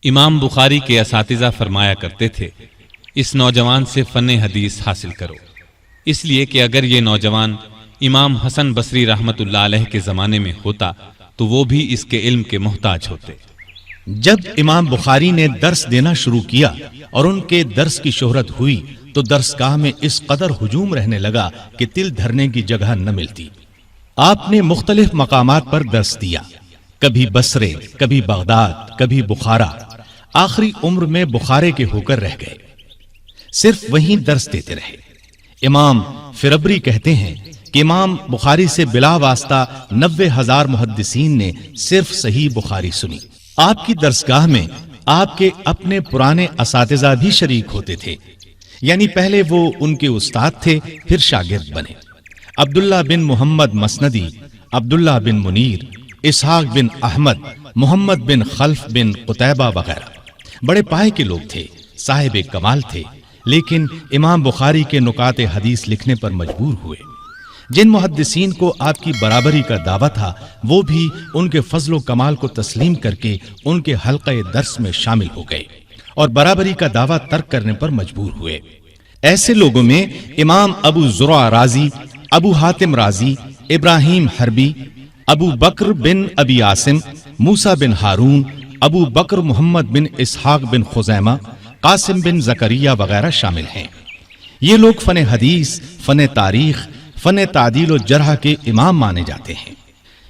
امام بخاری کے اساتذہ فرمایا کرتے تھے، اس نوجوان سے فن حدیث حاصل کرو، اس لیے کہ اگر یہ نوجوان امام حسن بصری رحمت اللہ علیہ کے زمانے میں ہوتا تو وہ بھی اس کے علم کے محتاج ہوتے۔ جب امام بخاری نے درس دینا شروع کیا اور ان کے درس کی شہرت ہوئی تو درسگاہ میں اس قدر ہجوم رہنے لگا کہ تل دھرنے کی جگہ نہ ملتی۔ آپ نے مختلف مقامات پر درس دیا، کبھی بصرے، کبھی بغداد، کبھی بخارا، آخری عمر میں بخارے کے ہو کر رہ گئے، صرف وہیں درس دیتے رہے۔ امام فربری کہتے ہیں کہ امام بخاری سے بلا واسطہ 90,000 محدثین نے صرف صحیح بخاری سنی۔ آپ کی درسگاہ میں آپ کے اپنے پرانے اساتذہ بھی شریک ہوتے تھے، یعنی پہلے وہ ان کے استاد تھے، پھر شاگرد بنے۔ عبداللہ بن محمد مسندی، عبداللہ بن منیر، اسحاق بن احمد، محمد بن خلف بن قتیبہ وغیرہ بڑے پائے کے لوگ تھے، صاحب کمال تھے، لیکن امام بخاری کے نکات حدیث لکھنے پر مجبور ہوئے۔ جن محدثین کو آپ کی برابری کا دعویٰ تھا وہ بھی ان کے فضل و کمال کو تسلیم کر کے ان کے حلقہ درس میں شامل ہو گئے اور برابری کا دعویٰ ترک کرنے پر مجبور ہوئے۔ ایسے لوگوں میں امام ابو زرع رازی، ابو حاتم رازی، ابراہیم حربی، ابو بکر بن ابی عاصم، موسیٰ بن ہارون، ابو بکر محمد بن اسحاق بن خزیمہ، قاسم بن زکریا وغیرہ شامل ہیں۔ یہ لوگ فن حدیث، فن تاریخ، فن تعدیل و جرح کے امام مانے جاتے ہیں۔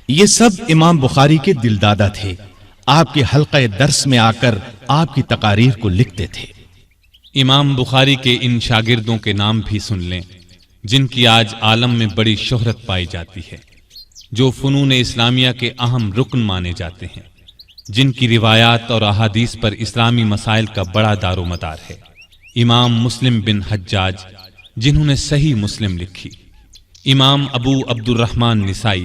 یہ سب امام بخاری کے دلدادہ تھے، آپ کے حلقہ درس میں آ کر آپ کی تقاریر کو لکھتے تھے۔ امام بخاری کے ان شاگردوں کے نام بھی سن لیں جن کی آج عالم میں بڑی شہرت پائی جاتی ہے، جو فنون اسلامیہ کے اہم رکن مانے جاتے ہیں، جن کی روایات اور احادیث پر اسلامی مسائل کا بڑا دار و مدار ہے۔ امام مسلم بن حجاج، جنہوں نے صحیح مسلم لکھی، امام ابو عبد الرحمن نسائی،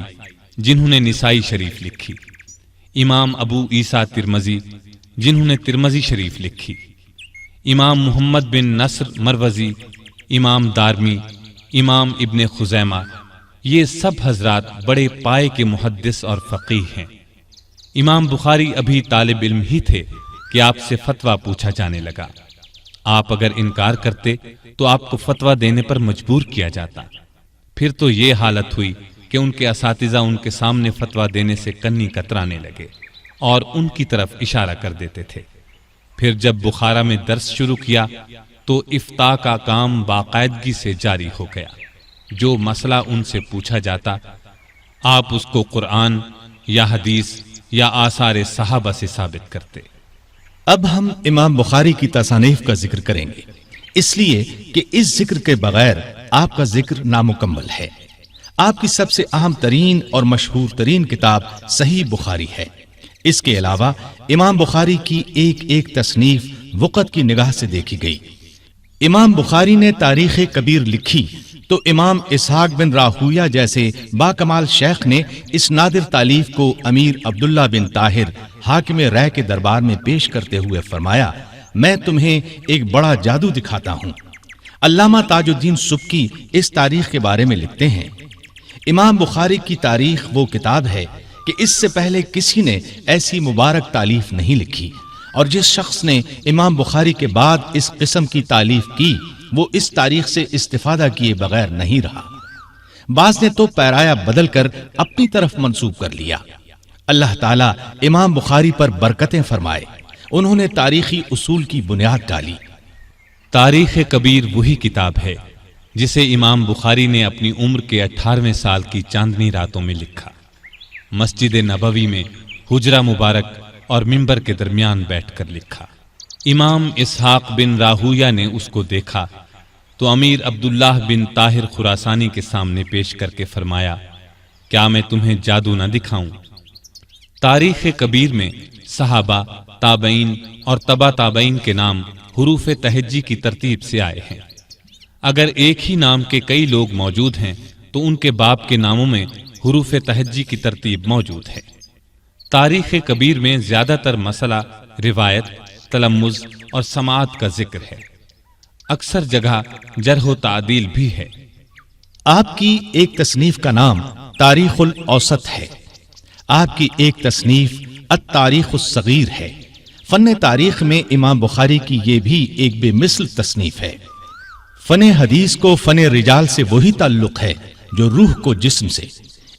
جنہوں نے نسائی شریف لکھی، امام ابو عیسیٰ ترمذی، جنہوں نے ترمذی شریف لکھی، امام محمد بن نصر مروزی، امام دارمی، امام ابن خزیمہ، یہ سب حضرات بڑے پائے کے محدث اور فقیہ ہیں۔ امام بخاری ابھی طالب علم ہی تھے کہ آپ سے فتویٰ پوچھا جانے لگا۔ آپ اگر انکار کرتے تو آپ کو فتویٰ دینے پر مجبور کیا جاتا۔ پھر تو یہ حالت ہوئی کہ ان کے اساتذہ ان کے سامنے فتویٰ دینے سے کنی کترانے لگے اور ان کی طرف اشارہ کر دیتے تھے۔ پھر جب بخارا میں درس شروع کیا تو افتاء کا کام باقاعدگی سے جاری ہو گیا۔ جو مسئلہ ان سے پوچھا جاتا آپ اس کو قرآن یا حدیث یا آثار صحابہ سے ثابت کرتے۔ اب ہم امام بخاری کی تصانیف کا ذکر کریں گے، اس لیے کہ اس ذکر کے بغیر آپ کا ذکر نامکمل ہے۔ آپ کی سب سے اہم ترین اور مشہور ترین کتاب صحیح بخاری ہے۔ اس کے علاوہ امام بخاری کی ایک ایک تصنیف وقت کی نگاہ سے دیکھی گئی۔ امام بخاری نے تاریخ کبیر لکھی تو امام اسحاق بن راہویہ جیسے باکمال شیخ نے اس نادر تالیف کو امیر عبداللہ بن طاہر حاکم رائے کے دربار میں پیش کرتے ہوئے فرمایا، میں تمہیں ایک بڑا جادو دکھاتا ہوں۔ علامہ تاج الدین سبکی اس تاریخ کے بارے میں لکھتے ہیں، امام بخاری کی تاریخ وہ کتاب ہے کہ اس سے پہلے کسی نے ایسی مبارک تالیف نہیں لکھی، اور جس شخص نے امام بخاری کے بعد اس قسم کی تالیف کی وہ اس تاریخ سے استفادہ کیے بغیر نہیں رہا۔ بعض نے تو پیرایا بدل کر اپنی طرف منسوب کر لیا۔ اللہ تعالیٰ امام بخاری پر برکتیں فرمائے، انہوں نے تاریخی اصول کی بنیاد ڈالی۔ تاریخ کبیر وہی کتاب ہے جسے امام بخاری نے اپنی عمر کے 18ویں سال کی چاندنی راتوں میں لکھا، مسجد نبوی میں حجرہ مبارک اور منبر کے درمیان بیٹھ کر لکھا۔ امام اسحاق بن راہویہ نے اس کو دیکھا تو امیر عبداللہ بن طاہر خراسانی کے سامنے پیش کر کے فرمایا، کیا میں تمہیں جادو نہ دکھاؤں؟ تاریخ کبیر میں صحابہ، تابعین اور تبع تابعین کے نام حروف تہجی کی ترتیب سے آئے ہیں۔ اگر ایک ہی نام کے کئی لوگ موجود ہیں تو ان کے باپ کے ناموں میں حروف تہجی کی ترتیب موجود ہے۔ تاریخ کبیر میں زیادہ تر مسئلہ روایت، تلمذ اور سماعت کا ذکر ہے، اکثر جگہ جرح و تعدیل بھی ہے۔ آپ کی ایک تصنیف کا نام تاریخ الاوسط ہے، آپ کی ایک تصنیف التاریخ الصغیر ہے۔ فن تاریخ میں امام بخاری کی یہ بھی ایک بے مثل تصنیف ہے۔ فن حدیث کو فن رجال سے وہی تعلق ہے جو روح کو جسم سے،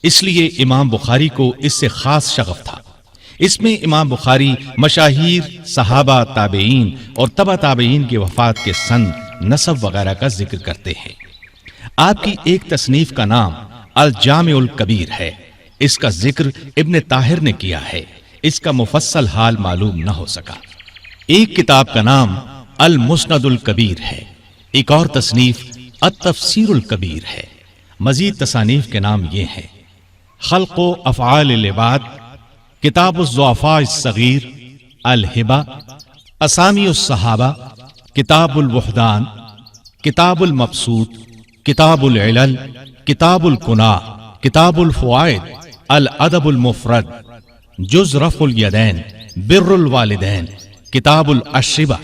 اس لیے امام بخاری کو اس سے خاص شغف تھا۔ اس میں امام بخاری مشاہیر، صحابہ، تابعین اور تبع تابعین کی وفات کے سن، نسب وغیرہ کا ذکر کرتے ہیں۔ آپ کی ایک تصنیف کا نام الجامع الکبیر ہے، اس کا ذکر ابن طاہر نے کیا ہے، اس کا مفصل حال معلوم نہ ہو سکا۔ ایک کتاب کا نام المسند الکبیر ہے، ایک اور تصنیف التفسیر الکبیر ہے۔ مزید تصانیف کے نام یہ ہیں: خلق و افعال العباد، کتاب الضعفاء الصغیر، الہبہ، اسامی الصحابہ، کتاب الوحدان، کتاب المبسوط، کتاب العلل، کتاب الکناہ، کتاب الفوائد، الادب المفرد، جز رفع الیدین، بر الوالدین، کتاب الاشربہ،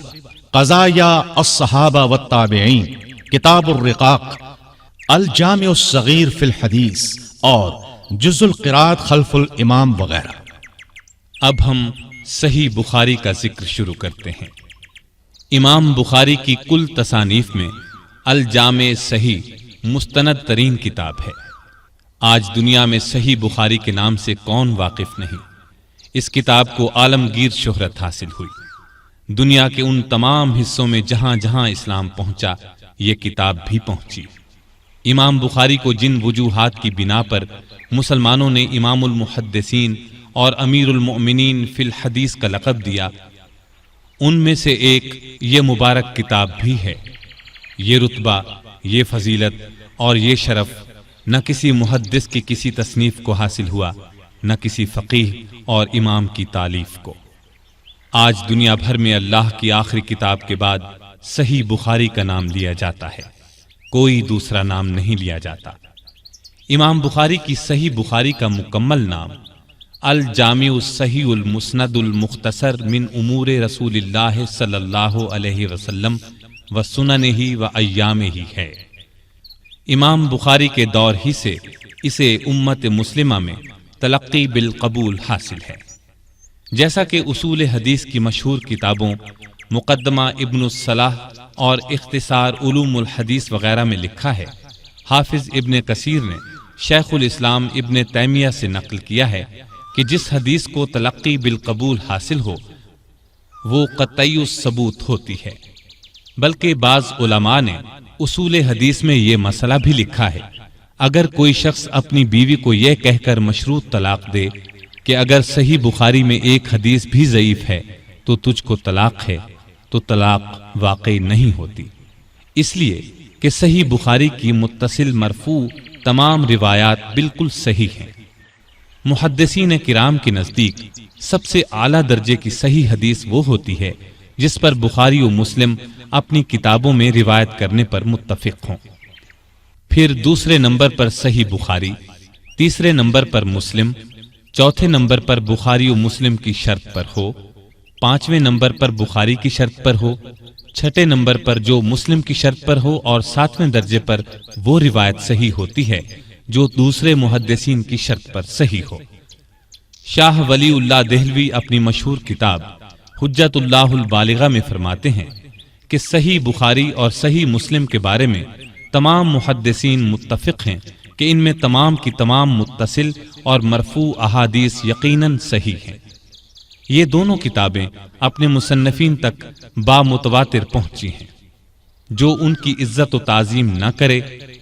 قضایا الصحابہ والتابعین، کتاب الرقاق، الجامع الصغیر فی الحدیث اور جز القراءۃ خلف الامام وغیرہ۔ اب ہم صحیح بخاری کا ذکر شروع کرتے ہیں۔ امام بخاری کی کل تصانیف میں الجامع صحیح مستند ترین کتاب ہے۔ آج دنیا میں صحیح بخاری کے نام سے کون واقف نہیں؟ اس کتاب کو عالمگیر شہرت حاصل ہوئی۔ دنیا کے ان تمام حصوں میں جہاں جہاں اسلام پہنچا، یہ کتاب بھی پہنچی۔ امام بخاری کو جن وجوہات کی بنا پر مسلمانوں نے امام المحدثین اور امیر المؤمنین فی الحدیث کا لقب دیا، ان میں سے ایک یہ مبارک کتاب بھی ہے۔ یہ رتبہ، یہ فضیلت اور یہ شرف نہ کسی محدث کی کسی تصنیف کو حاصل ہوا، نہ کسی فقیہ اور امام کی تالیف کو۔ آج دنیا بھر میں اللہ کی آخری کتاب کے بعد صحیح بخاری کا نام لیا جاتا ہے، کوئی دوسرا نام نہیں لیا جاتا۔ امام بخاری کی صحیح بخاری کا مکمل نام الجامع الصحیح المسند المختصر من امور رسول اللہ صلی اللہ علیہ وسلم و سننہ و ایامہ ہے۔ امام بخاری کے دور ہی سے اسے امت مسلمہ میں تلقی بالقبول حاصل ہے۔ جیسا کہ اصول حدیث کی مشہور کتابوں مقدمہ ابن الصلاح اور اختصار علوم الحدیث وغیرہ میں لکھا ہے، حافظ ابن کثیر نے شیخ الاسلام ابن تیمیہ سے نقل کیا ہے کہ جس حدیث کو تلقی بالقبول حاصل ہو وہ قطعی الثبوت ہوتی ہے۔ بلکہ بعض علماء نے اصول حدیث میں یہ مسئلہ بھی لکھا ہے، اگر کوئی شخص اپنی بیوی کو یہ کہہ کر مشروط طلاق دے کہ اگر صحیح بخاری میں ایک حدیث بھی ضعیف ہے تو تجھ کو طلاق ہے، تو طلاق واقع نہیں ہوتی، اس لیے کہ صحیح بخاری کی متصل مرفوع تمام روایات بالکل صحیح ہیں۔ محدثین کرام کے نزدیک سب سے اعلیٰ درجے کی صحیح حدیث وہ ہوتی ہے جس پر بخاری و مسلم اپنی کتابوں میں روایت کرنے پر متفق ہوں۔ پھر دوسرے نمبر پر صحیح بخاری، تیسرے نمبر پر مسلم، چوتھے نمبر پر بخاری و مسلم کی شرط پر ہو، پانچویں نمبر پر بخاری کی شرط پر ہو، چھٹے نمبر پر جو مسلم کی شرط پر ہو، اور ساتویں درجے پر وہ روایت صحیح ہوتی ہے جو دوسرے محدثین کی شرط پر صحیح ہو۔ شاہ ولی اللہ دہلوی اپنی مشہور کتاب حجت اللہ البالغہ میں فرماتے ہیں کہ صحیح بخاری اور صحیح مسلم کے بارے میں تمام محدثین متفق ہیں کہ ان میں تمام کی تمام متصل اور مرفوع احادیث یقیناً صحیح ہیں۔ یہ دونوں کتابیں اپنے مصنفین تک بامتواتر پہنچی ہیں۔ جو ان کی عزت و تعظیم نہ کرے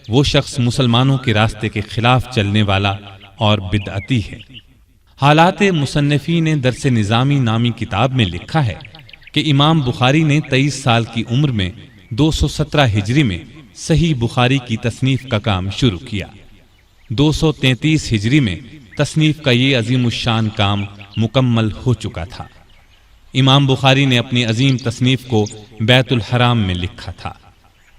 وہ شخص مسلمانوں کے راستے کے خلاف چلنے والا اور بدعتی ہے۔ حالات مصنفین درس نظامی نامی کتاب میں لکھا ہے کہ امام بخاری نے 23 سال کی عمر میں 217 ہجری میں صحیح بخاری کی تصنیف کا کام شروع کیا۔ 233 ہجری میں تصنیف کا یہ عظیم الشان کام مکمل ہو چکا تھا۔ امام بخاری نے اپنی عظیم تصنیف کو بیت الحرام میں لکھا تھا۔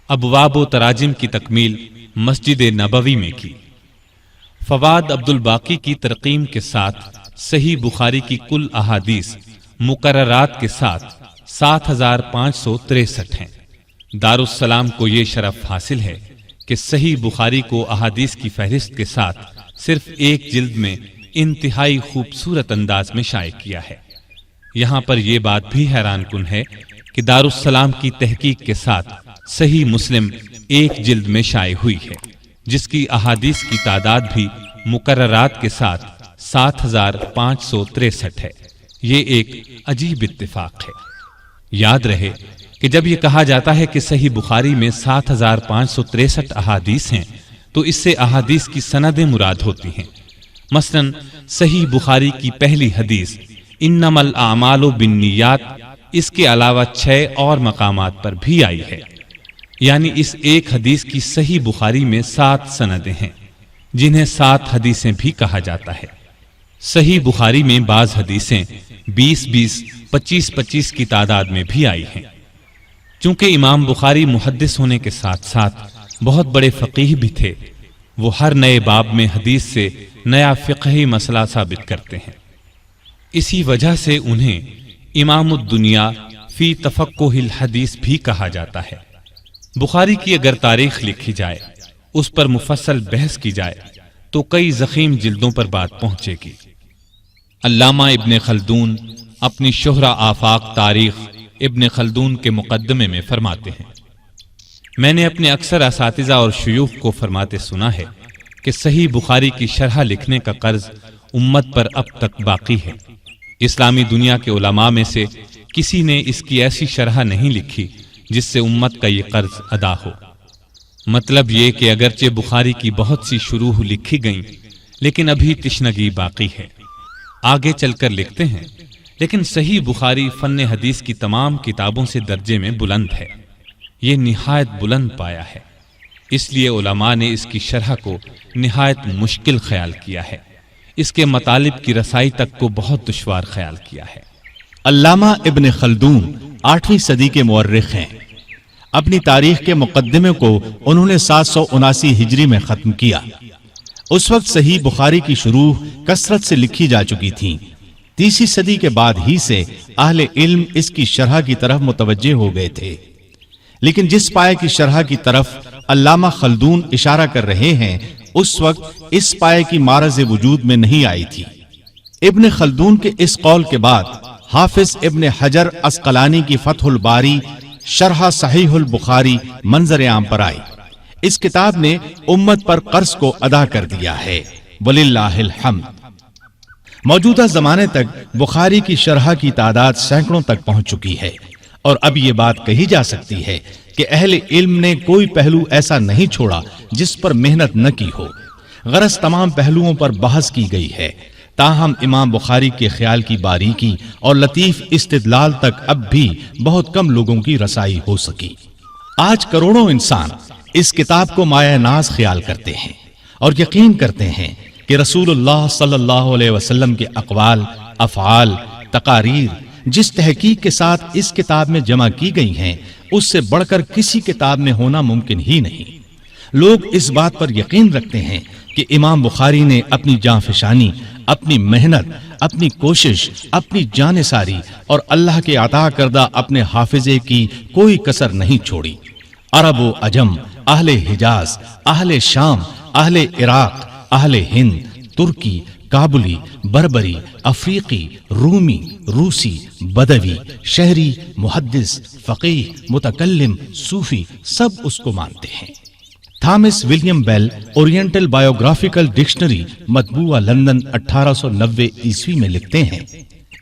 ابواب و تراجم کی تکمیل مسجد نبوی میں کی۔ فواد عبد الباقی کی ترقیم کے ساتھ صحیح بخاری کی کل احادیث مقررات کے ساتھ 7563 ہیں۔ دارالسلام کو یہ شرف حاصل ہے کہ صحیح بخاری کو احادیث کی فہرست کے ساتھ صرف ایک جلد میں انتہائی خوبصورت انداز میں شائع کیا ہے۔ یہاں پر یہ بات بھی حیران کن ہے کہ دارالسلام کی تحقیق کے ساتھ صحیح مسلم ایک جلد میں شائع ہوئی ہے، جس کی احادیث کی تعداد بھی مقررات کے ساتھ 7563 ہے۔ یہ ایک عجیب اتفاق ہے۔ یاد رہے کہ جب یہ کہا جاتا ہے کہ صحیح بخاری میں 7563 احادیث ہیں تو اس سے احادیث کی سندیں مراد ہوتی ہیں۔ مثلا صحیح بخاری کی پہلی حدیث انما الاعمال بالنیات اس کے علاوہ 6 اور مقامات پر بھی آئی ہے، یعنی اس ایک حدیث کی صحیح بخاری میں 7 سندیں ہیں، جنہیں 7 حدیثیں بھی کہا جاتا ہے۔ صحیح بخاری میں بعض حدیثیں 20-20، 25-25 کی تعداد میں بھی آئی ہیں۔ چونکہ امام بخاری محدث ہونے کے ساتھ ساتھ بہت بڑے فقیہ بھی تھے، وہ ہر نئے باب میں حدیث سے نیا فقہی مسئلہ ثابت کرتے ہیں۔ اسی وجہ سے انہیں امام الدنیا فی تفقہ الحدیث بھی کہا جاتا ہے۔ بخاری کی اگر تاریخ لکھی جائے، اس پر مفصل بحث کی جائے تو کئی ضخیم جلدوں پر بات پہنچے گی۔ علامہ ابن خلدون اپنی شہرہ آفاق تاریخ ابن خلدون کے مقدمے میں فرماتے ہیں، میں نے اپنے اکثر اساتذہ اور شیوخ کو فرماتے سنا ہے کہ صحیح بخاری کی شرح لکھنے کا قرض امت پر اب تک باقی ہے۔ اسلامی دنیا کے علماء میں سے کسی نے اس کی ایسی شرح نہیں لکھی جس سے امت کا یہ قرض ادا ہو۔ مطلب یہ کہ اگرچہ بخاری کی بہت سی شروح لکھی گئیں، لیکن ابھی تشنگی باقی ہے۔ آگے چل کر لکھتے ہیں، لیکن صحیح بخاری فن حدیث کی تمام کتابوں سے درجے میں بلند ہے، یہ نہایت بلند پایا ہے، اس لیے علماء نے اس کی شرح کو نہایت مشکل خیال کیا ہے، اس کے مطالب کی رسائی تک کو بہت دشوار خیال کیا ہے۔ علامہ ابن خلدون 8ویں صدی کے مورخ ہیں۔ اپنی تاریخ کے مقدمے کو انہوں نے 779 ہجری میں ختم کیا۔ اس وقت صحیح بخاری کی شروح کثرت سے لکھی جا چکی تھیں۔ 3 صدی کے بعد ہی سے اہل علم اس کی شرح کی طرف متوجہ ہو گئے تھے، لیکن جس پائے کی شرح کی طرف علامہ خلدون اشارہ کر رہے ہیں اس وقت اس پائے کی معرض وجود میں نہیں آئی تھی۔ ابن خلدون کے اس قول کے بعد حافظ ابن حجر عسقلانی کی فتح الباری شرح صحیح البخاری منظر عام پر آئی۔ اس کتاب نے امت پر قرض کو ادا کر دیا ہے، وللہ الحمد۔ موجودہ زمانے تک بخاری کی شرح کی تعداد سینکڑوں تک پہنچ چکی ہے، اور اب یہ بات کہی جا سکتی ہے کہ اہل علم نے کوئی پہلو ایسا نہیں چھوڑا جس پر محنت نہ کی ہو۔ غرض تمام پہلوؤں پر بحث کی گئی ہے، تاہم امام بخاری کے خیال کی باریکی اور لطیف استدلال تک اب بھی بہت کم لوگوں کی رسائی ہو سکی۔ آج کروڑوں انسان اس کتاب کو مایہ ناز خیال کرتے ہیں اور یقین کرتے ہیں کہ رسول اللہ صلی اللہ علیہ وسلم کے اقوال، افعال، تقاریر جس تحقیق کے ساتھ اس کتاب میں جمع کی گئی ہیں اس سے بڑھ کر کسی کتاب میں ہونا ممکن ہی نہیں۔ لوگ اس بات پر یقین رکھتے ہیں کہ امام بخاری نے اپنی جاں فشانی، اپنی محنت، اپنی کوشش، اپنی جانثاری اور اللہ کے عطا کردہ اپنے حافظے کی کوئی کسر نہیں چھوڑی۔ عرب و عجم، اہل حجاز، اہل شام، اہل عراق، اہل ہند، ترکی، کابلی، بربری، افریقی، رومی، روسی، بدوی، شہری، محدث، فقیہ، متکلم، صوفی سب اس کو مانتے ہیں۔ تھامس ولیم بیل اورینٹل بایوگرافیکل ڈکشنری مطبوعہ لندن 1890 عیسوی میں لکھتے ہیں،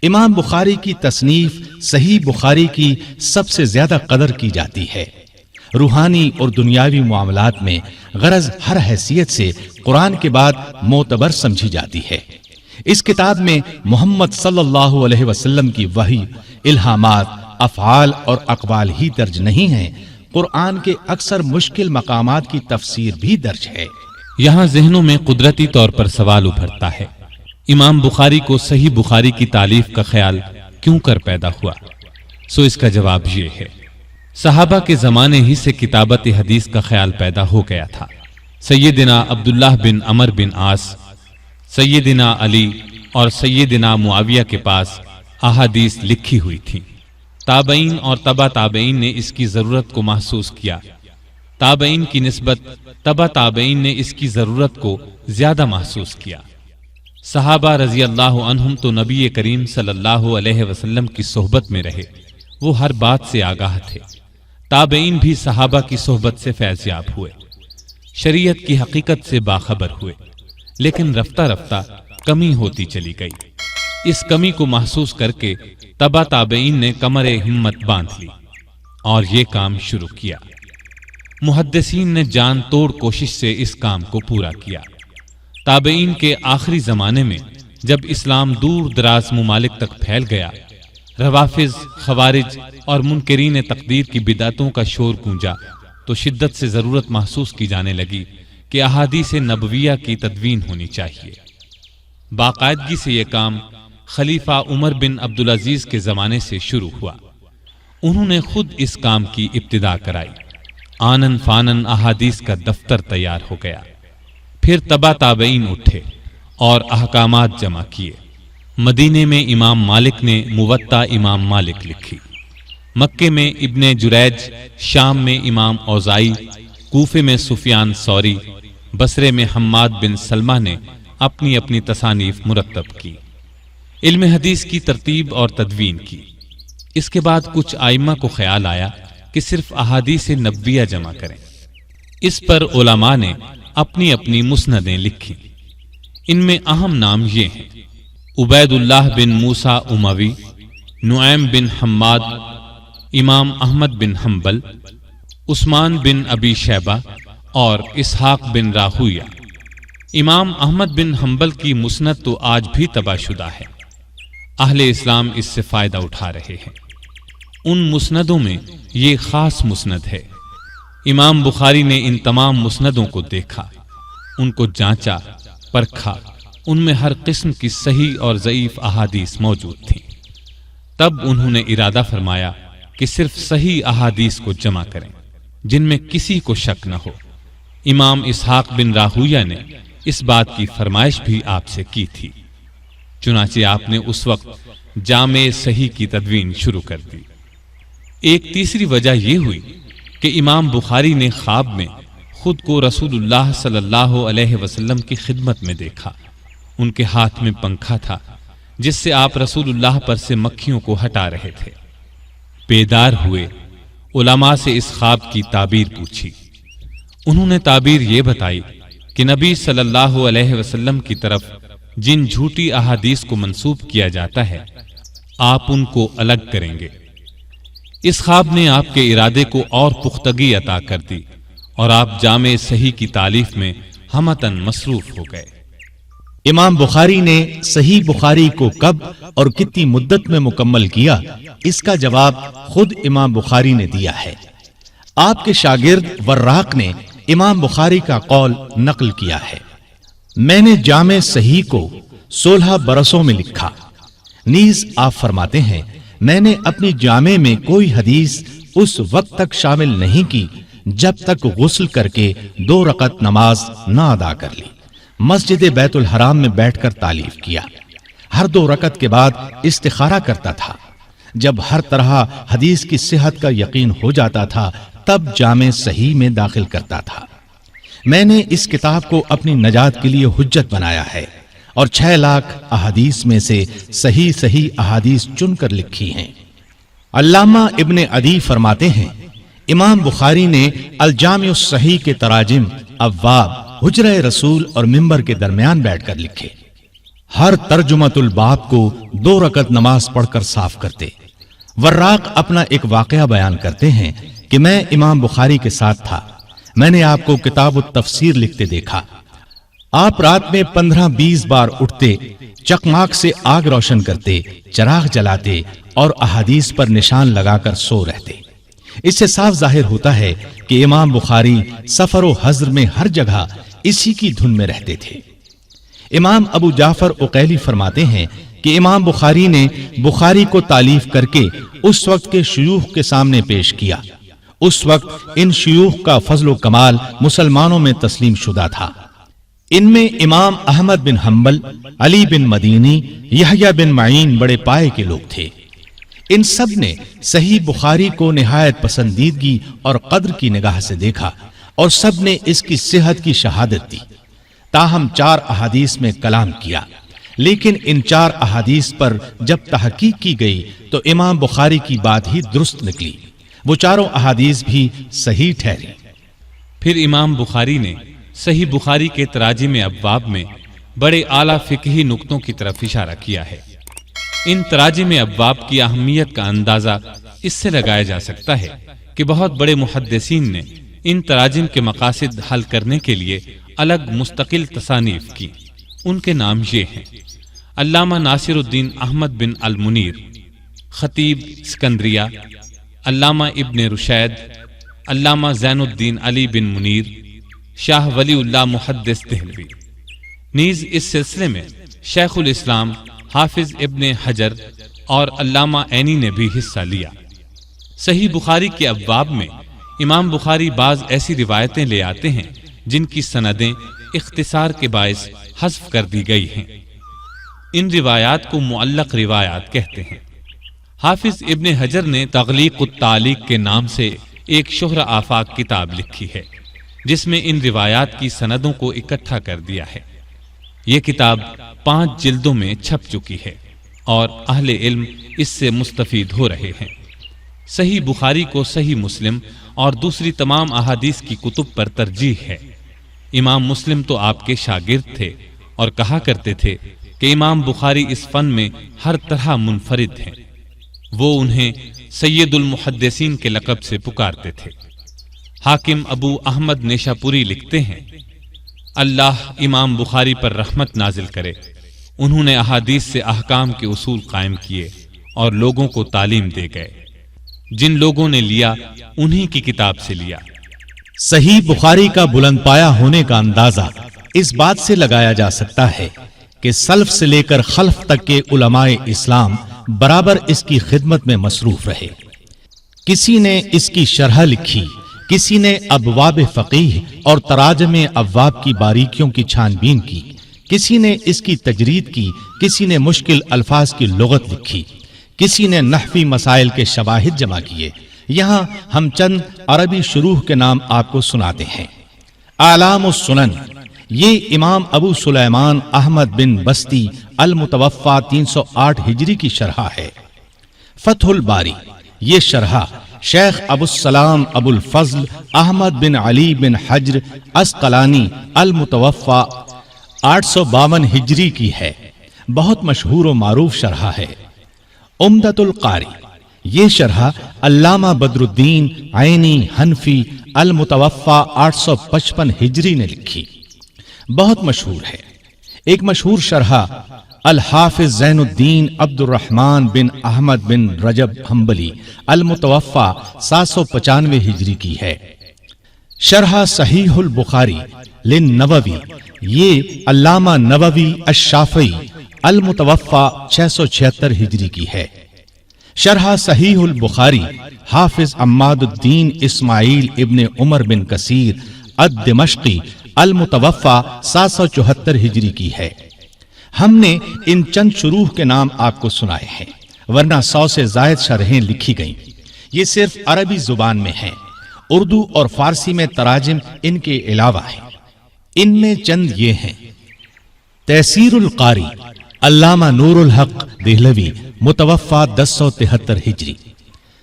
امام بخاری کی تصنیف صحیح بخاری کی سب سے زیادہ قدر کی جاتی ہے۔ روحانی اور دنیاوی معاملات میں غرض ہر حیثیت سے قرآن کے بعد معتبر سمجھی جاتی ہے۔ اس کتاب میں محمد صلی اللہ علیہ وسلم کی وحی، الہامات، افعال اور اقوال ہی درج نہیں ہیں، قرآن کے اکثر مشکل مقامات کی تفسیر بھی درج ہے۔ یہاں ذہنوں میں قدرتی طور پر سوال ابھرتا ہے، امام بخاری کو صحیح بخاری کی تالیف کا خیال کیوں کر پیدا ہوا؟ سو اس کا جواب یہ ہے، صحابہ کے زمانے ہی سے کتابت حدیث کا خیال پیدا ہو گیا تھا۔ سیدنا عبداللہ بن عمر بن عاص، سیدنا علی اور سیدنا معاویہ کے پاس احادیث لکھی ہوئی تھیں۔ تابعین اور تبع تابعین نے اس کی ضرورت کو محسوس کیا، تابعین کی نسبت تبع تابعین نے اس کی ضرورت کو زیادہ محسوس کیا۔ صحابہ رضی اللہ عنہم تو نبی کریم صلی اللہ علیہ وسلم کی صحبت میں رہے، وہ ہر بات سے آگاہ تھے۔ تابعین بھی صحابہ کی صحبت سے فیض یاب ہوئے، شریعت کی حقیقت سے باخبر ہوئے، لیکن رفتہ رفتہ کمی ہوتی چلی گئی۔ اس کمی کو محسوس کر کے تبع تابعین نے کمر ہمت باندھ لی اور یہ کام شروع کیا۔ محدثین نے جان توڑ کوشش سے اس کام کو پورا کیا۔ تابعین کے آخری زمانے میں جب اسلام دور دراز ممالک تک پھیل گیا، روافض، خوارج اور منکرین تقدیر کی بدعتوں کا شور گونجا تو شدت سے ضرورت محسوس کی جانے لگی کہ احادیث نبویہ کی تدوین ہونی چاہیے۔ باقاعدگی سے یہ کام خلیفہ عمر بن عبدالعزیز کے زمانے سے شروع ہوا۔ انہوں نے خود اس کام کی ابتدا کرائی۔ آنن فانن احادیث کا دفتر تیار ہو گیا۔ پھر تبع تابعین اٹھے اور احکامات جمع کیے۔ مدینے میں امام مالک نے موطا امام مالک لکھی، مکے میں ابن جریج، شام میں امام اوزائی، کوفے میں سفیان ثوری، بصرے میں حماد بن سلمہ نے اپنی اپنی تصانیف مرتب کی، علم حدیث کی ترتیب اور تدوین کی۔ اس کے بعد کچھ ائمہ کو خیال آیا کہ صرف احادیث نبویہ جمع کریں۔ اس پر علماء نے اپنی اپنی مسندیں لکھی۔ ان میں اہم نام یہ ہیں: عبید اللہ بن موسیٰ اموی، نعیم بن حماد، امام احمد بن حنبل، عثمان بن ابی شیبہ اور اسحاق بن راہویہ۔ امام احمد بن حنبل کی مسند تو آج بھی تباہ شدہ ہے، اہل اسلام اس سے فائدہ اٹھا رہے ہیں۔ ان مسندوں میں یہ خاص مسند ہے۔ امام بخاری نے ان تمام مسندوں کو دیکھا، ان کو جانچا، پرکھا، ان میں ہر قسم کی صحیح اور ضعیف احادیث موجود تھیں۔ تب انہوں نے ارادہ فرمایا کہ صرف صحیح احادیث کو جمع کریں جن میں کسی کو شک نہ ہو۔ امام اسحاق بن راہویہ نے اس بات کی فرمائش بھی آپ سے کی تھی، چنانچہ آپ نے اس وقت جامع صحیح کی تدوین شروع کر دی۔ ایک تیسری وجہ یہ ہوئی کہ امام بخاری نے خواب میں خود کو رسول اللہ صلی اللہ علیہ وسلم کی خدمت میں دیکھا۔ ان کے ہاتھ میں پنکھا تھا جس سے آپ رسول اللہ پر سے مکھیوں کو ہٹا رہے تھے۔ بیدار ہوئے، علماء سے اس خواب کی تعبیر پوچھی۔ انہوں نے تعبیر یہ بتائی کہ نبی صلی اللہ علیہ وسلم کی طرف جن جھوٹی احادیث کو منسوب کیا جاتا ہے، آپ ان کو الگ کریں گے۔ اس خواب نے آپ کے ارادے کو اور پختگی عطا کر دی اور آپ جامع صحیح کی تالیف میں ہمتاً مصروف ہو گئے۔ امام بخاری نے صحیح بخاری کو کب اور کتنی مدت میں مکمل کیا، اس کا جواب خود امام بخاری نے دیا ہے۔ آپ کے شاگرد وراق نے امام بخاری کا قول نقل کیا ہے: میں نے جامع صحیح کو 16 برسوں میں لکھا۔ نیز آپ فرماتے ہیں میں نے اپنی جامع میں کوئی حدیث اس وقت تک شامل نہیں کی جب تک غسل کر کے 2 رکعت نماز نہ ادا کر لی۔ مسجد بیت الحرام میں بیٹھ کر تالیف کیا، ہر 2 رکعت کے بعد استخارہ کرتا تھا۔ جب ہر طرح حدیث کی صحت کا یقین ہو جاتا تھا تب جامع صحیح میں داخل کرتا تھا۔ میں نے اس کتاب کو اپنی نجات کے لیے حجت بنایا ہے اور 6 لاکھ احادیث میں سے صحیح احادیث چن کر لکھی ہیں۔ علامہ ابن عدی فرماتے ہیں امام بخاری نے الجامع الصحیح کے تراجم، ابواب، حجرہ رسول اور منبر کے درمیان بیٹھ کر لکھے۔ ہر ترجمۃ الباب کو 2 رکعت نماز پڑھ کر صاف کرتے۔ وراق اپنا ایک واقعہ بیان کرتے ہیں کہ میں امام بخاری کے ساتھ تھا، میں نے آپ کو کتاب التفسیر لکھتے دیکھا۔ آپ رات میں 15-20 بار اٹھتے، چکماک سے آگ روشن کرتے، چراغ جلاتے اور احادیث پر نشان لگا کر سو رہتے۔ اس سے صاف ظاہر ہوتا ہے کہ امام بخاری سفر و حضر میں ہر جگہ اسی کی دھن میں رہتے تھے۔ امام ابو جعفر عقیلی فرماتے ہیں کہ امام بخاری نے بخاری کو تالیف کر کے اس وقت کے شیوخ کے سامنے پیش کیا۔ اس وقت ان شیوخ کا فضل و کمال مسلمانوں میں تسلیم شدہ تھا۔ ان میں امام احمد بن حنبل، علی بن مدینی، یحییٰ بن معین بڑے پائے کے لوگ تھے۔ ان سب نے صحیح بخاری کو نہایت پسندیدگی اور قدر کی نگاہ سے دیکھا اور سب نے اس کی صحت کی شہادت دی۔ تاہم 4 احادیث میں کلام کیا، لیکن ان 4 احادیث پر جب تحقیق کی گئی تو امام بخاری کی بات ہی درست نکلی، وہ چاروں احادیث بھی صحیح ٹھہری۔ پھر امام بخاری نے صحیح بخاری کے تراجم ابواب میں بڑے اعلیٰ فقہی نقطوں کی طرف اشارہ کیا ہے۔ ان تراجم ابواب کی اہمیت کا اندازہ اس سے لگایا جا سکتا ہے کہ بہت بڑے محدثین نے ان تراجم کے مقاصد حل کرنے کے لیے الگ مستقل تصانیف کی۔ ان کے نام یہ ہیں: علامہ ناصر الدین احمد بن المنیر، خطیب اسکندریہ، علامہ ابن رشید، علامہ زین الدین علی بن منیر، شاہ ولی اللہ محدث دہلوی۔ نیز اس سلسلے میں شیخ الاسلام حافظ ابن حجر اور علامہ عینی نے بھی حصہ لیا۔ صحیح بخاری کے ابواب میں امام بخاری بعض ایسی روایتیں لے آتے ہیں جن کی سندیں اختصار کے باعث حذف کر دی گئی ہیں۔ ان روایات کو معلق روایات کہتے ہیں۔ حافظ ابن حجر نے تغلیق التعلیق کے نام سے ایک شہرہ آفاق کتاب لکھی ہے جس میں ان روایات کی سندوں کو اکٹھا کر دیا ہے۔ یہ کتاب 5 جلدوں میں چھپ چکی ہے اور اہل علم اس سے مستفید ہو رہے ہیں۔ صحیح بخاری کو صحیح مسلم اور دوسری تمام احادیث کی کتب پر ترجیح ہے۔ امام مسلم تو آپ کے شاگرد تھے اور کہا کرتے تھے کہ امام بخاری اس فن میں ہر طرح منفرد ہیں۔ وہ انہیں سید المحدثین کے لقب سے پکارتے تھے۔ حاکم ابو احمد نیشاپوری لکھتے ہیں: اللہ امام بخاری پر رحمت نازل کرے، انہوں نے احادیث سے احکام کے اصول قائم کیے اور لوگوں کو تعلیم دے گئے۔ جن لوگوں نے لیا انہی کی کتاب سے لیا۔ صحیح بخاری کا بلند پایا ہونے کا اندازہ اس بات سے لگایا جا سکتا ہے کہ سلف سے لے کر خلف تک کے علماء اسلام برابر اس کی خدمت میں مصروف رہے۔ کسی نے اس کی شرح لکھی، کسی نے ابواب فقیہ اور تراجم ابواب کی باریکیوں کی چھان بین کی، کسی نے اس کی تجرید کی، کسی نے مشکل الفاظ کی لغت لکھی، کسی نے نحوی مسائل کے شواہد جمع کیے۔ یہاں ہم چند عربی شروح کے نام آپ کو سناتے ہیں۔ اعلام السنن، یہ امام ابو سلیمان احمد بن بستی المتوفا 308 ہجری کی شرح ہے۔ فتح الباری، یہ شرح شیخ ابو السلام ابو الفضل احمد بن علی بن حجر اسقلانی المتوفا 852 ہجری کی ہے، بہت مشہور و معروف شرح ہے۔ عمدۃ القاری، یہ شرح علامہ بدر الدین عینی حنفی المتوفا 855 ہجری نے لکھی، بہت مشہور ہے۔ ایک مشہور شرح الحافظ زین الدین عبد الرحمن بن احمد بن رجب حنبلی المتوفا 795 ہجری کی ہے۔ شرح صحیح البخاری للنووی، یہ علامہ نووی الشافعی المتوفا 676 ہجری کی ہے۔ شرح صحیح البخاری حافظ عماد الدین اسماعیل ابن عمر بن کثیر الدمشقی المتوفا 774 ہجری کی ہے۔ ہم نے ان چند شروح کے نام آپ کو سنائے ہیں، ورنہ 100 سے زائد شرحیں لکھی گئیں۔ یہ صرف عربی زبان میں ہیں، اردو اور فارسی میں تراجم ان کے علاوہ ہیں۔ ان میں چند یہ ہیں: تیسیر القاری علامہ نور الحق دہلوی متوفا 1073 ہجری،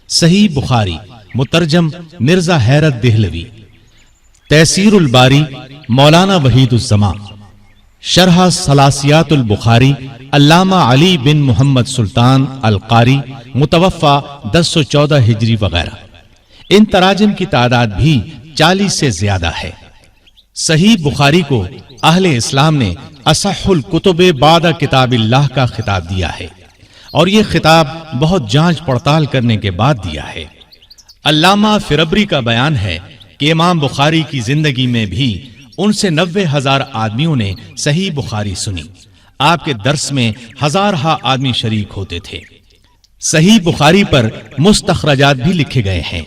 صحیح بخاری مترجم مرزا حیرت دہلوی، تیسیر الباری مولانا وحید الزمان، شرح ثلاثیات البخاری علامہ علی بن محمد سلطان القاری متوفا 1014 ہجری وغیرہ۔ ان تراجم کی تعداد بھی 40 سے زیادہ ہے۔ صحیح بخاری کو اہل اسلام نے اصح الکتب بعد کتاب اللہ کا خطاب دیا ہے، اور یہ خطاب بہت جانچ پڑتال کرنے کے بعد دیا ہے۔ علامہ فربری کا بیان ہے کہ امام بخاری کی زندگی میں بھی ان سے 90,000 آدمیوں نے صحیح بخاری سنی۔ آپ کے درس میں ہزارہا آدمی شریک ہوتے تھے۔ صحیح بخاری پر مستخرجات بھی لکھے گئے ہیں،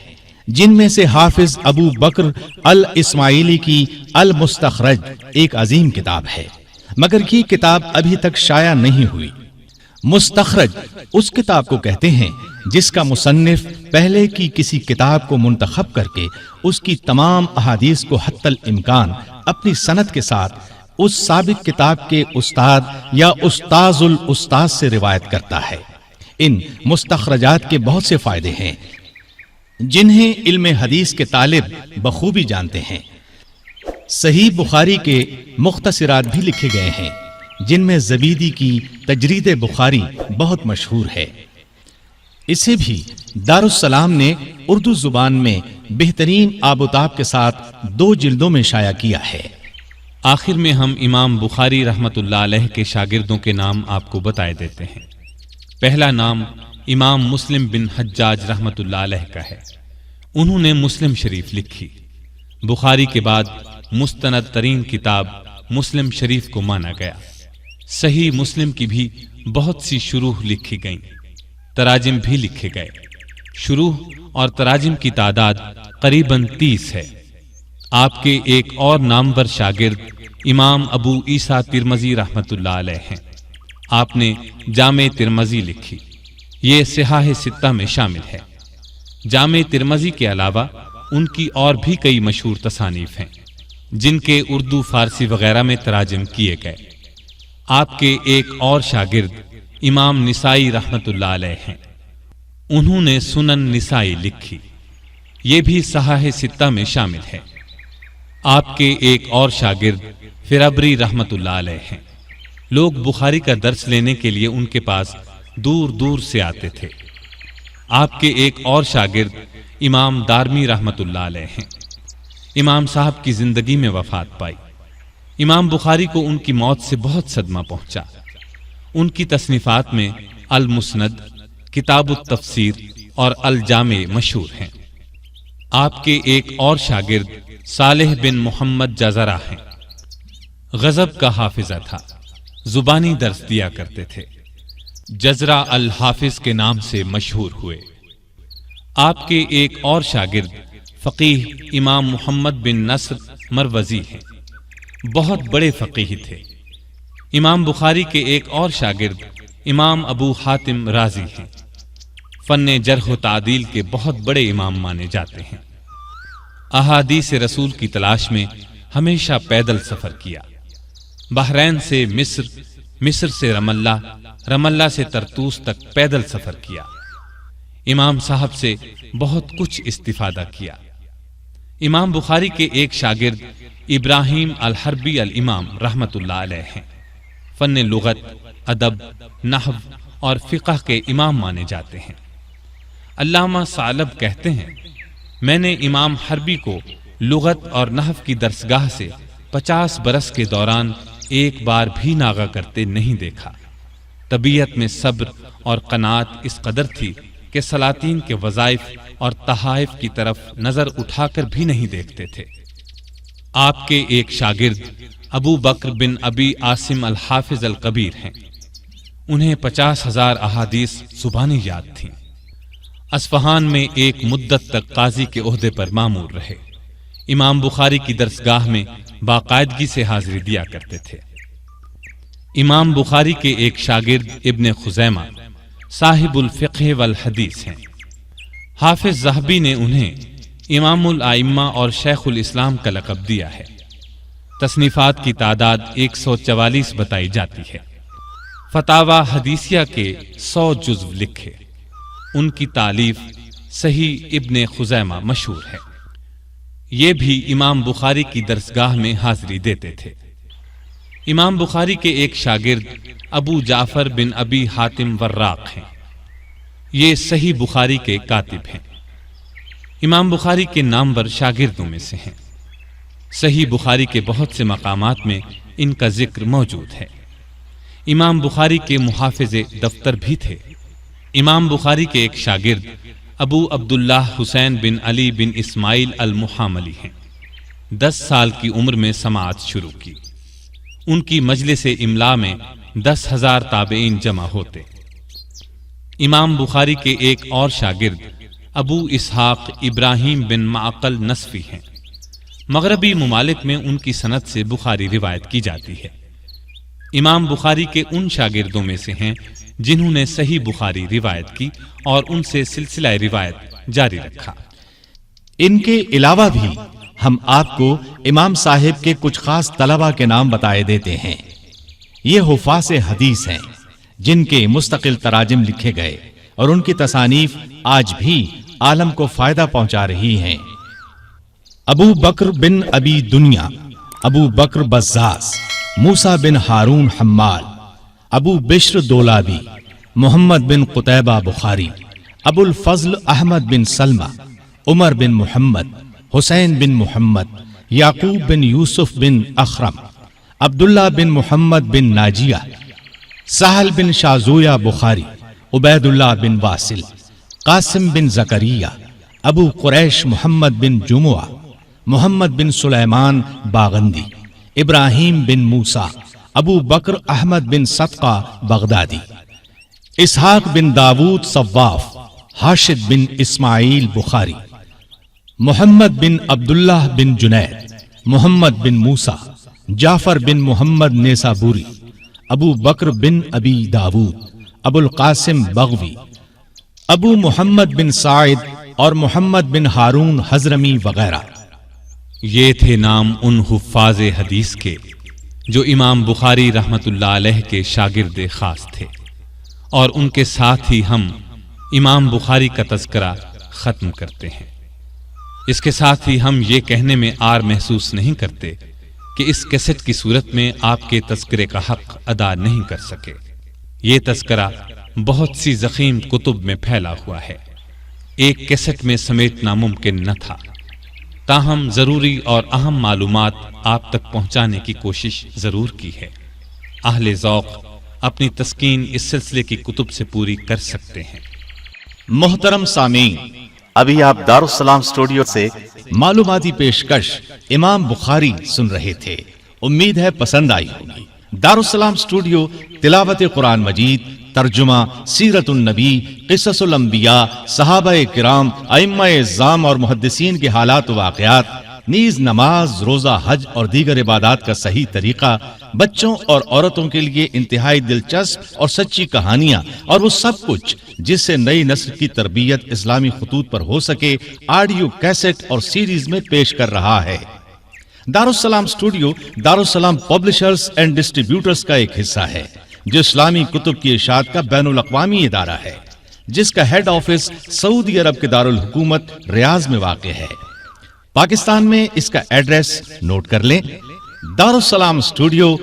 جن میں سے حافظ ابو بکر الاسماعیلی کی المستخرج ایک عظیم کتاب ہے، مگر یہ کتاب ابھی تک شائع نہیں ہوئی۔ مستخرج اس کتاب کو کہتے ہیں جس کا مصنف پہلے کی کسی کتاب کو منتخب کر کے اس کی تمام احادیث کو حتی الامکان اپنی سند کے ساتھ اس سابق کتاب کے استاد یا استاذ الاستاذ سے روایت کرتا ہے۔ ان مستخرجات کے بہت سے فائدے ہیں جنہیں علم حدیث کے طالب بخوبی جانتے ہیں۔ صحیح بخاری کے مختصرات بھی لکھے گئے ہیں جن میں زبیدی کی تجرید بخاری بہت مشہور ہے۔ اسے بھی دارالسلام نے اردو زبان میں بہترین آب و تاب کے ساتھ 2 جلدوں میں شائع کیا ہے۔ آخر میں ہم امام بخاری رحمۃ اللہ علیہ کے شاگردوں کے نام آپ کو بتائے دیتے ہیں۔ پہلا نام امام مسلم بن حجاج رحمۃ اللہ علیہ کا ہے۔ انہوں نے مسلم شریف لکھی۔ بخاری کے بعد مستند ترین کتاب مسلم شریف کو مانا گیا۔ صحیح مسلم کی بھی بہت سی شروح لکھی گئیں، تراجم بھی لکھے گئے۔ شروح اور تراجم کی تعداد قریباً 30 ہے۔ آپ کے ایک اور نامور شاگرد امام ابو عیسیٰ ترمذی رحمۃ اللہ علیہ ہیں۔ آپ نے جامع ترمذی لکھی، یہ صحاح ستہ میں شامل ہے۔ جامع ترمذی کے علاوہ ان کی اور بھی کئی مشہور تصانیف ہیں جن کے اردو، فارسی وغیرہ میں تراجم کیے گئے۔ آپ کے ایک اور شاگرد امام نسائی رحمۃ اللہ علیہ ہیں۔ انہوں نے سنن نسائی لکھی، یہ بھی صحاح ستہ میں شامل ہے۔ آپ کے ایک اور شاگرد فربری رحمۃ اللہ علیہ ہیں۔ لوگ بخاری کا درس لینے کے لیے ان کے پاس دور دور سے آتے تھے۔ آپ کے ایک اور شاگرد امام دارمی رحمۃ اللہ علیہ ہیں۔ امام صاحب کی زندگی میں وفات پائی۔ امام بخاری کو ان کی موت سے بہت صدمہ پہنچا۔ ان کی تصنیفات میں المسند، کتاب التفسیر اور الجامع مشہور ہیں۔ آپ کے ایک اور شاگرد صالح بن محمد جزرہ ہیں۔ غضب کا حافظہ تھا، زبانی درس دیا کرتے تھے۔ جزرہ الحافظ کے نام سے مشہور ہوئے۔ آپ کے ایک اور شاگرد فقیہ امام محمد بن نصر مروزی ہیں، بہت بڑے فقیہ تھے۔ امام بخاری کے ایک اور شاگرد امام ابو حاتم رازی ہیں، فن جرح و تعدیل کے بہت بڑے امام مانے جاتے ہیں۔ احادیث رسول کی تلاش میں ہمیشہ پیدل سفر کیا۔ بحرین سے مصر، مصر سے رم اللہ سے ترتوس تک پیدل سفر کیا۔ امام صاحب سے بہت کچھ استفادہ کیا۔ امام بخاری کے ایک شاگرد ابراہیم الحربی الامام رحمۃ اللہ علیہ ہیں، فن لغت، ادب، نحو اور فقہ کے امام مانے جاتے ہیں۔ علامہ ثعلب کہتے ہیں، میں نے امام حربی کو لغت اور نحو کی درسگاہ سے 50 برس کے دوران ایک بار بھی ناغہ کرتے نہیں دیکھا۔ طبیعت میں صبر اور قناعت اس قدر تھی کہ سلاطین کے وظائف اور تحائف کی طرف نظر اٹھا کر بھی نہیں دیکھتے تھے۔ آپ کے ایک شاگرد ابو بکر بن ابی عاصم الحافظ الکبیر ہیں۔ انہیں 50,000 احادیث زبانی یاد تھیں۔ اصفہان میں ایک مدت تک قاضی کے عہدے پر مامور رہے۔ امام بخاری کی درسگاہ میں باقاعدگی سے حاضری دیا کرتے تھے۔ امام بخاری کے ایک شاگرد ابن خزیمہ صاحب الفقہ والحدیث ہیں۔ حافظ ذہبی نے انہیں امام الائمہ اور شیخ الاسلام کا لقب دیا ہے۔ تصنیفات کی تعداد 144 بتائی جاتی ہے۔ فتاوی حدیثیہ کے 100 جزو لکھے۔ ان کی تالیف صحیح ابن خزیمہ مشہور ہے۔ یہ بھی امام بخاری کی درسگاہ میں حاضری دیتے تھے۔ امام بخاری کے ایک شاگرد ابو جعفر بن ابی حاتم وراق ہیں۔ یہ صحیح بخاری کے کاتب ہیں۔ امام بخاری کے نامور شاگردوں میں سے ہیں۔ صحیح بخاری کے بہت سے مقامات میں ان کا ذکر موجود ہے۔ امام بخاری کے محافظ دفتر بھی تھے۔ امام بخاری کے ایک شاگرد ابو عبداللہ حسین بن علی بن اسماعیل المحاملی ہیں۔ 10 سال کی عمر میں سماعت شروع کی۔ ان کی مجلس املا میں 10,000 تابعین جمع ہوتے۔ امام بخاری کے ایک اور شاگرد ابو اسحاق ابراہیم بن معقل نصفی ہیں۔ مغربی ممالک میں ان کی سند سے بخاری روایت کی جاتی ہے۔ امام بخاری کے ان شاگردوں میں سے ہیں جنہوں نے صحیح بخاری روایت کی اور ان سے سلسلہ روایت جاری رکھا۔ ان کے علاوہ بھی ہم آپ کو امام صاحب کے کچھ خاص طلبہ کے نام بتائے دیتے ہیں۔ یہ حفاظ حدیث ہیں جن کے مستقل تراجم لکھے گئے اور ان کی تصانیف آج بھی عالم کو فائدہ پہنچا رہی ہیں۔ ابو بکر بن ابی دنیا، ابو بکر بزاز، موسیٰ بن ہارون حمال، ابو بشر دولابی، محمد بن قتیبہ بخاری، ابو الفضل احمد بن سلمہ، عمر بن محمد، حسین بن محمد، یعقوب بن یوسف بن اخرم، عبداللہ بن محمد بن ناجیہ، سہل بن شازویہ بخاری، عبید اللہ بن واصل، قاسم بن زکریہ، ابو قریش محمد بن جمعہ، محمد بن سلیمان باغندی، ابراہیم بن موسیٰ، ابو بکر احمد بن صدقہ بغدادی، اسحاق بن داود صواف، حاشد بن اسماعیل بخاری، محمد بن عبداللہ بن جنید، محمد بن موسیٰ، جعفر بن محمد نیسابوری، ابو بکر بن ابی داود، ابو القاسم بغوی، ابو محمد بن سعید اور محمد بن ہارون حضرمی وغیرہ۔ یہ تھے نام ان حفاظ حدیث کے جو امام بخاری رحمت اللہ علیہ کے شاگرد خاص تھے، اور ان کے ساتھ ہی ہم امام بخاری کا تذکرہ ختم کرتے ہیں۔ اس کے ساتھ ہی ہم یہ کہنے میں عار محسوس نہیں کرتے کہ اس کیسٹ کی صورت میں آپ کے تذکرے کا حق ادا نہیں کر سکے۔ یہ تذکرہ بہت سی ضخیم کتب میں پھیلا ہوا ہے، ایک کیسٹ میں سمیٹنا ممکن نہ تھا، تاہم ضروری اور اہم معلومات آپ تک پہنچانے کی کوشش ضرور کی ہے۔ اہل ذوق اپنی تسکین اس سلسلے کی کتب سے پوری کر سکتے ہیں۔ محترم سامعین، ابھی آپ دارالسلام اسٹوڈیو سے معلوماتی پیشکش امام بخاری سن رہے تھے، امید ہے پسند آئی ہوگی۔ دارالسلام اسٹوڈیو تلاوت قرآن مجید، ترجمہ، سیرت النبی، قصص الانبیاء، صحابہ کرام، ائمہ اعظام اور محدثین کے حالات و واقعات، نیز نماز، روزہ، حج اور دیگر عبادات کا صحیح طریقہ، بچوں اور عورتوں کے لیے انتہائی دلچسپ اور سچی کہانیاں، اور وہ سب کچھ جس سے نئی نسل کی تربیت اسلامی خطوط پر ہو سکے، آڈیو کیسٹ اور سیریز میں پیش کر رہا ہے۔ دارالسلام اسٹوڈیو دارالسلام پبلشرز اینڈ ڈسٹریبیوٹرز کا ایک حصہ ہے جو اسلامی کتب کی اشاعت کا بین الاقوامی ادارہ ہے، جس کا ہیڈ آفس سعودی عرب کے دارالحکومت ریاض میں واقع ہے۔ پاکستان میں اس کا ایڈریس نوٹ کر لیں: دارالسلام اسٹوڈیو،